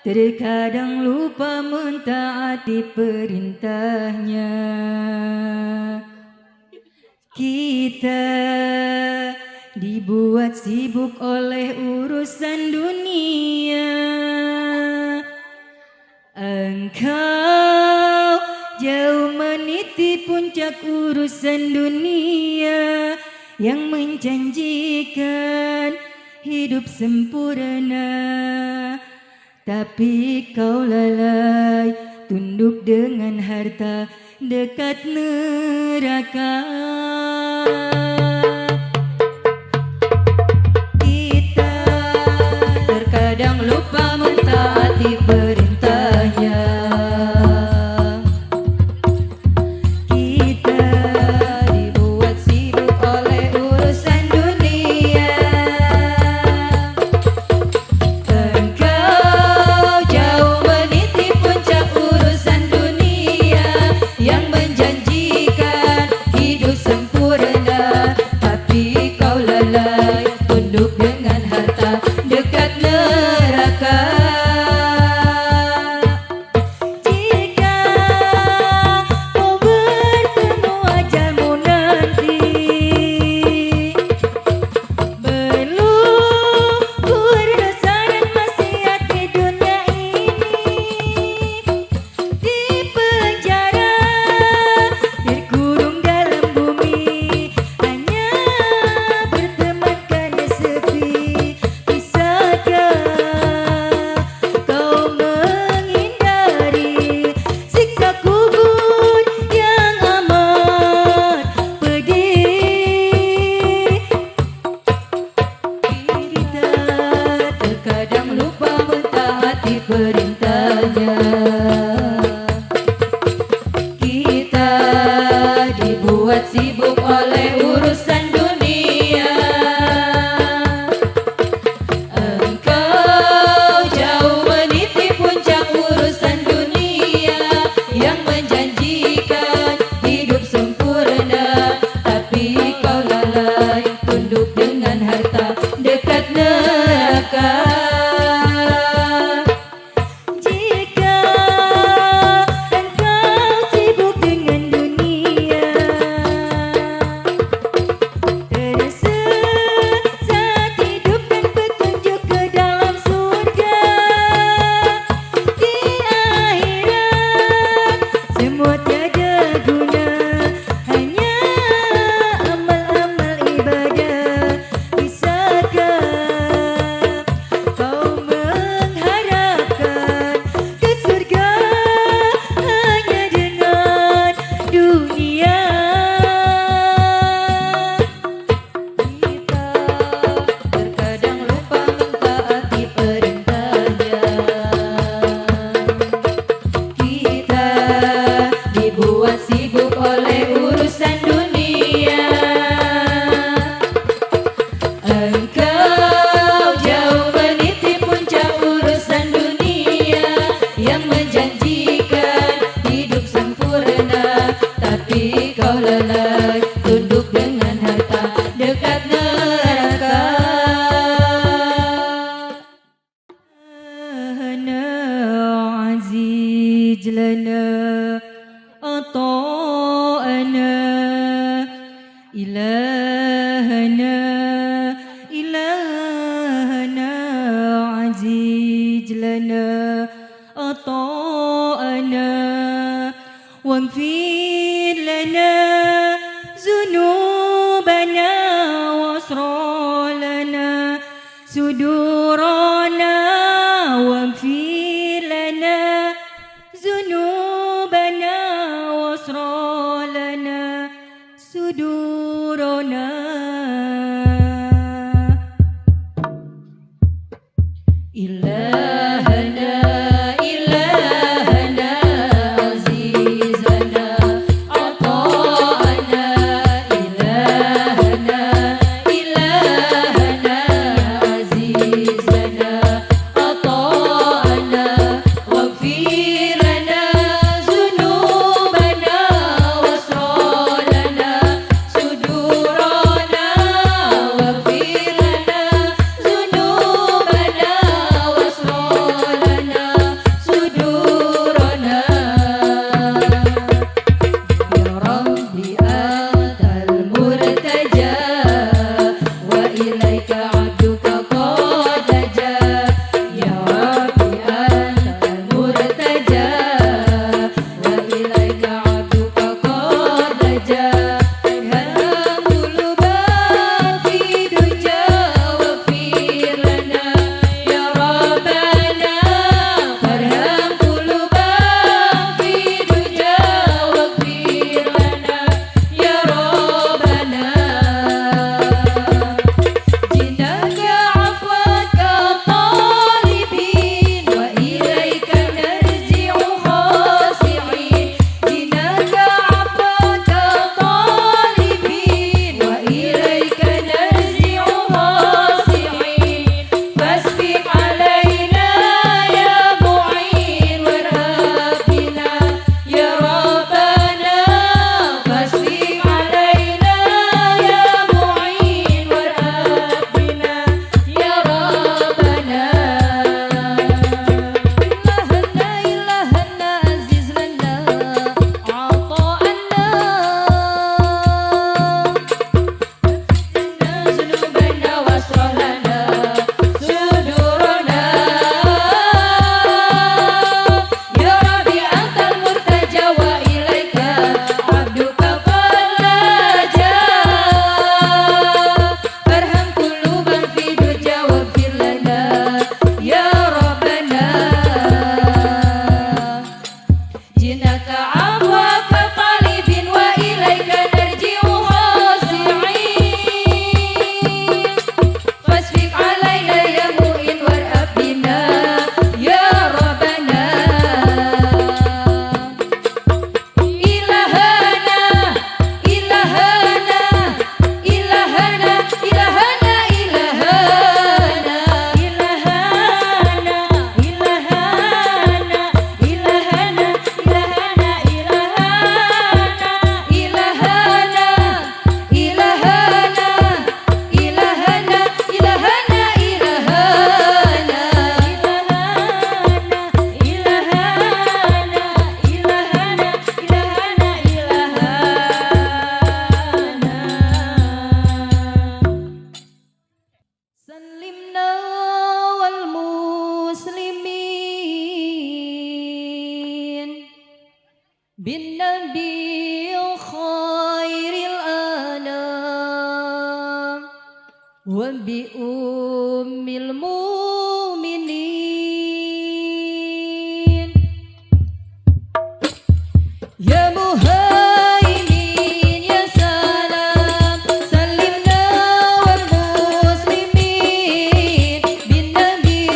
Terkadang lupa mentaati perintahnya. Kita dibuat sibuk oleh urusan dunia. Engkau jauh meniti puncak urusan dunia yang menjanjikan hidup sempurna. Tapi kau lalai, tunduk dengan harta, dekat neraka. Kita terkadang lupa mentaati perintahnya. Kita dibuat sibuk oleh urusan dunia. Engkau jauh meniti puncak urusan dunia yang menjanjikan hidup sempurna. Tapi kau lalai, tunduk dengan harta, dekat neraka. Jika kau bertemu ajalmu nanti, belum berdosa dan maksiat di dunia ini, di penjara, terkurung dalam bumi, hanya berteman karena sepi. Bisakah kau menghindari siksa kubur yang amat pedih? Kita terkadang lupa mentaati perintahnya. Kita dibuat sibuk oleh urusan dunia. Engkau jauh meniti puncak urusan dunia yang menjanjikan hidup sempurna. Tapi kau lalai, tunduk dengan harta, dekat neraka. Jika engkau sibuk dengan dunia, tersesat hidup dan petunjuk ke dalam surga. Di akhirat semua tiada guna, hanya amal-amal ibadah. Bisakah kau mengharapkan ke surga hanya dengan dunia? Kita terkadang lupa mentaati perintahnya. Kita dibuat sibuk oleh urusan dunia. Engkau jauh meniti puncak urusan dunia yang menjanjikan hidup sempurna. Tapi kau lalai, tunduk dengan harta, dekat neraka. Ana aziz lana ata'ana ilahana ilahana aziz lana ata'ana waghfir lana zunubana wasra lana sudurana waghfir lana zunubana wasra lana sudurana. Ilahana ilahana azizana ata'ana ilahana ilahana azizana ata'ana waghfir lana zunubana wasra lana sudurana waghfir lana zunubana wasra lana بالنبي خير الأنام وبأم المؤمنين يا مهيمن يا سلام سلمنا والمسلمين بالنبي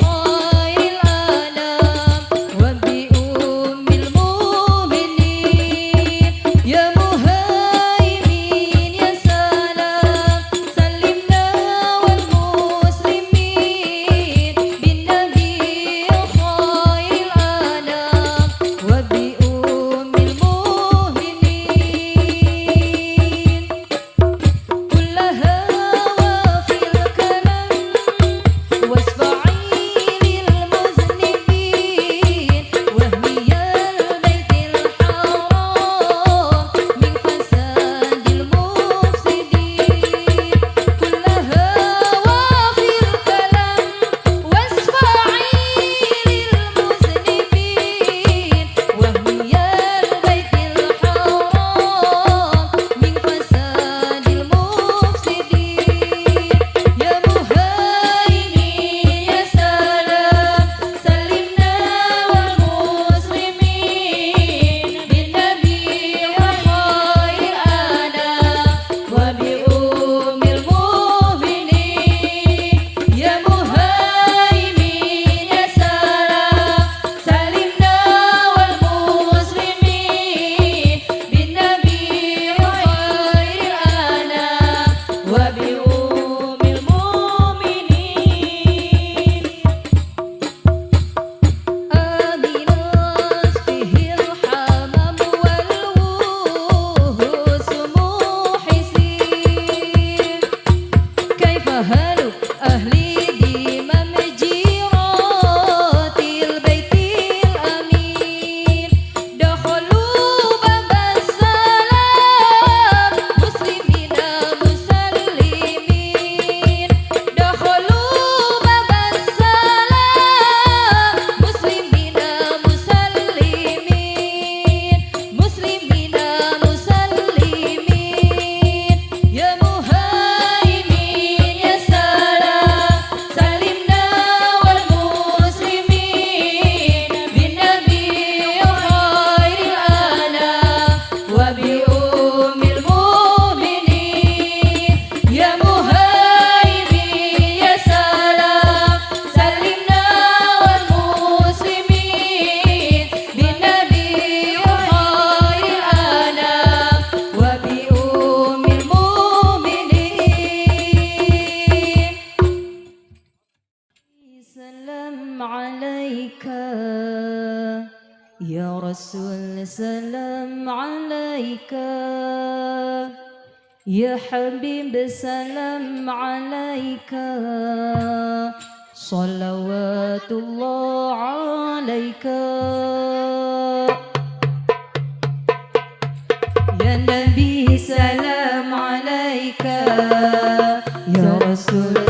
خير الأنام وبأم المؤمنين يا مهيمن يا سلام سلمنا والمسلمين بالنبي خير الأنام وبأم المؤمنين كلها وفي الكلام واسفعي للمذنبين وهمي البيت الحرام من فساد المفسدين كلها وفي الكلام واسفعي للمذنبين وهمي البيت الحرام من فساد المفسدين يا مهيمن يا سلام سلمنا والمسلمين بالنبي وخير الأنام وبأم المؤمنين يا مهيمن يا سلام سلمنا والمسلمين بالنبي وخير الأنام وبأم المؤمنين آمنت فيه الحمام والوهوس محسين كيف هل أهل دمام جيرات البيت الأمين دخلوا باب السلام مسلمين مسلمين دخلوا باب السلام مسلمين مسلمين مسلمين مسلمين يا مهيمن يا سلام سلمنا والمسلمين بالنبي خير الأنام وبأم المؤمنين يا مهيمن يا سلام سلمنا والمسلمين بالنبي خير الأنام وبأم المؤمنين سلام عليك يا رسول سلام عليك يا حبيب سلام عليك صلوات الله عليك يا نبي سلام عليك يا رسول